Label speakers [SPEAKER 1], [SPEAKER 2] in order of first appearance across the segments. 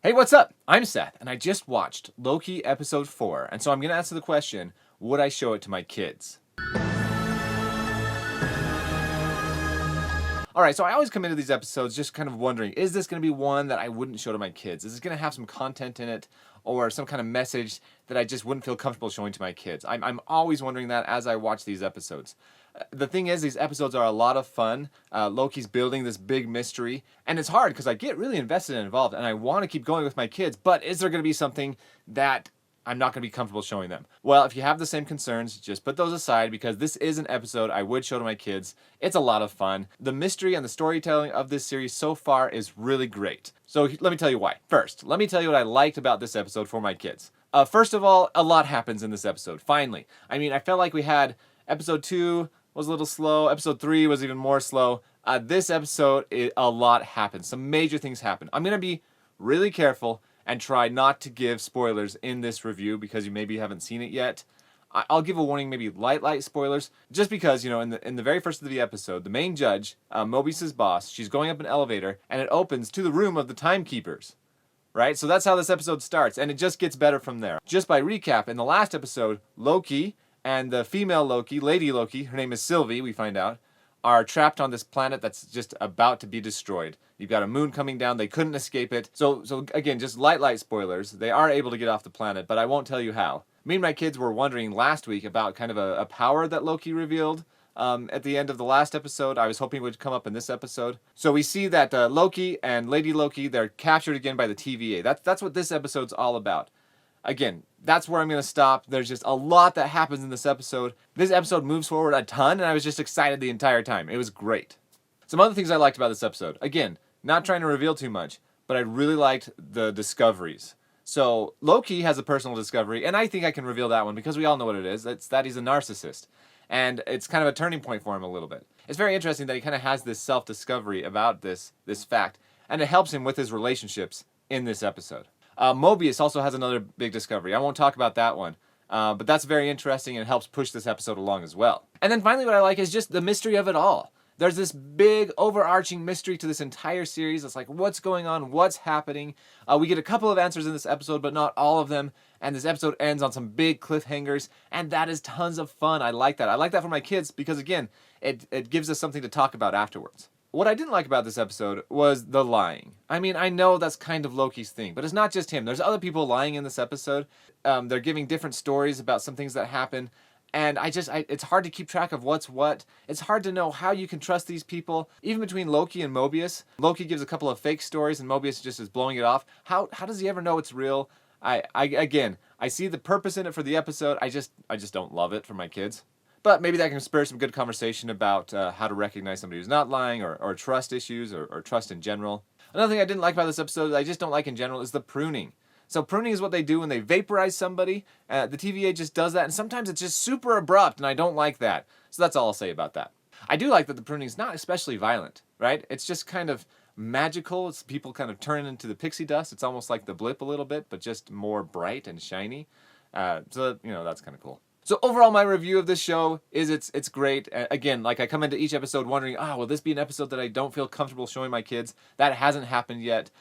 [SPEAKER 1] Hey, what's up? I'm Seth, and I just watched Loki episode 4, and so I'm going to answer the question, would I show it to my kids? Alright, so I always come into these episodes just kind of wondering, is this going to be one that I wouldn't show to my kids? Is this going to have some content in it, or some kind of message that I just wouldn't feel comfortable showing to my kids? I'm always wondering that as I watch these episodes. The thing is, these episodes are a lot of fun. Loki's building this big mystery, and it's hard because I get really invested and involved, and I want to keep going with my kids, but is there going to be something that I'm not going to be comfortable showing them? Well, if you have the same concerns, just put those aside because this is an episode I would show to my kids. It's a lot of fun. The mystery and the storytelling of this series so far is really great. So let me tell you why. First, let me tell you what I liked about this episode for my kids. First of all, a lot happens in this episode, finally. I mean, I felt like we had episode 2 was a little slow. Episode 3 was even more slow. This episode, a lot happens. Some major things happen. I'm going to be really careful and try not to give spoilers in this review because you maybe haven't seen it yet. I'll give a warning, maybe light spoilers, just because, you know, in the very first of the episode, the main judge, Mobius's boss, she's going up an elevator, and it opens to the room of the timekeepers. Right? So that's how this episode starts, and it just gets better from there. Just by recap, in the last episode, Loki and the female Loki, Lady Loki, her name is Sylvie, we find out, are trapped on this planet that's just about to be destroyed. You've got a moon coming down, they couldn't escape it. So again, just light spoilers. They are able to get off the planet, but I won't tell you how. Me and my kids were wondering last week about kind of a power that Loki revealed at the end of the last episode. I was hoping it would come up in this episode. So we see that Loki and Lady Loki, they're captured again by the TVA. That's what this episode's all about. Again, that's where I'm going to stop. There's just a lot that happens in this episode. This episode moves forward a ton, and I was just excited the entire time. It was great. Some other things I liked about this episode. Again, not trying to reveal too much, but I really liked the discoveries. So, Loki has a personal discovery, and I think I can reveal that one because we all know what it is. It's that he's a narcissist. And it's kind of a turning point for him a little bit. It's very interesting that he kind of has this self-discovery about this fact, and it helps him with his relationships in this episode. Mobius also has another big discovery. I won't talk about that one, but that's very interesting and helps push this episode along as well. And then finally what I like is just the mystery of it all. There's this big overarching mystery to this entire series. It's like, what's going on? What's happening? We get a couple of answers in this episode, but not all of them. And this episode ends on some big cliffhangers, and that is tons of fun. I like that. I like that for my kids because, again, it gives us something to talk about afterwards. What I didn't like about this episode was the lying. I mean, I know that's kind of Loki's thing, but it's not just him. There's other people lying in this episode. They're giving different stories about some things that happen. And it's hard to keep track of what's what. It's hard to know how you can trust these people. Even between Loki and Mobius, Loki gives a couple of fake stories and Mobius just is blowing it off. How does he ever know it's real? Again, I see the purpose in it for the episode. I just don't love it for my kids. But maybe that can spur some good conversation about how to recognize somebody who's not lying or trust issues or trust in general. Another thing I didn't like about this episode that I just don't like in general is the pruning. So pruning is what they do when they vaporize somebody. The TVA just does that, and sometimes it's just super abrupt, and I don't like that. So that's all I'll say about that. I do like that the pruning is not especially violent, right? It's just kind of magical. It's people kind of turning into the pixie dust. It's almost like the blip a little bit, but just more bright and shiny. So, you know, that's kind of cool. So overall, my review of this show is it's great. Again, like I come into each episode wondering, will this be an episode that I don't feel comfortable showing my kids? That hasn't happened yet.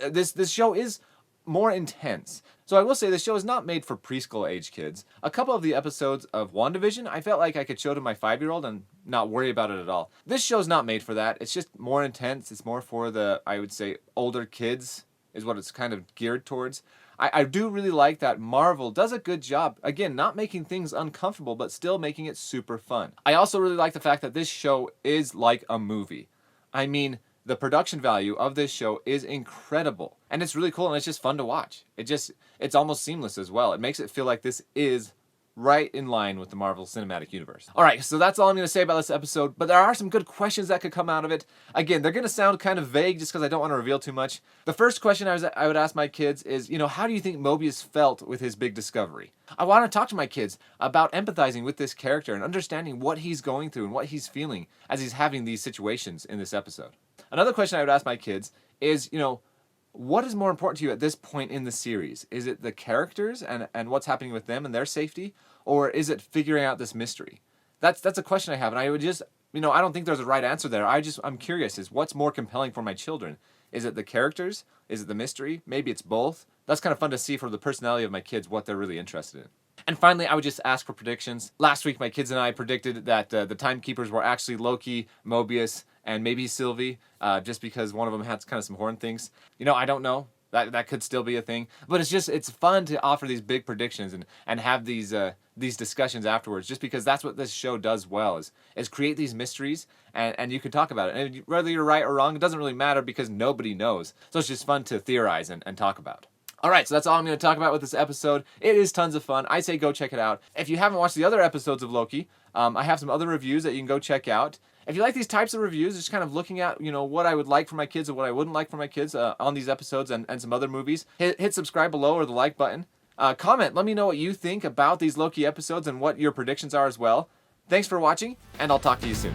[SPEAKER 1] This show is more intense. So I will say this show is not made for preschool age kids. A couple of the episodes of WandaVision, I felt like I could show to my 5-year-old and not worry about it at all. This show's not made for that. It's just more intense. It's more for the, I would say, older kids is what it's kind of geared towards. I do really like that Marvel does a good job, again, not making things uncomfortable, but still making it super fun. I also really like the fact that this show is like a movie. I mean, the production value of this show is incredible, and it's really cool, and it's just fun to watch. It's almost seamless as well. It makes it feel like this is right in line with the Marvel Cinematic Universe. Alright, so that's all I'm going to say about this episode, but there are some good questions that could come out of it. Again, they're going to sound kind of vague just because I don't want to reveal too much. The first question I would ask my kids is, how do you think Mobius felt with his big discovery? I want to talk to my kids about empathizing with this character and understanding what he's going through and what he's feeling as he's having these situations in this episode. Another question I would ask my kids is, what is more important to you at this point in the series? Is it the characters and what's happening with them and their safety? Or is it figuring out this mystery? That's a question I have, and I would just, I don't think there's a right answer there. I'm curious, is what's more compelling for my children? Is it the characters? Is it the mystery? Maybe it's both. That's kind of fun to see for the personality of my kids, what they're really interested in. And finally, I would just ask for predictions. Last week, my kids and I predicted that the timekeepers were actually Loki, Mobius, and maybe Sylvie, just because one of them had kind of some horn things. I don't know. That could still be a thing. But it's fun to offer these big predictions and have these discussions afterwards, just because that's what this show does well, is create these mysteries, and you can talk about it. And whether you're right or wrong, it doesn't really matter because nobody knows. So it's just fun to theorize and talk about. All right, so that's all I'm going to talk about with this episode. It is tons of fun. I say go check it out. If you haven't watched the other episodes of Loki, I have some other reviews that you can go check out. If you like these types of reviews, just kind of looking at, what I would like for my kids and what I wouldn't like for my kids on these episodes and some other movies, hit subscribe below or the like button. Comment, let me know what you think about these Loki episodes and what your predictions are as well. Thanks for watching, and I'll talk to you soon.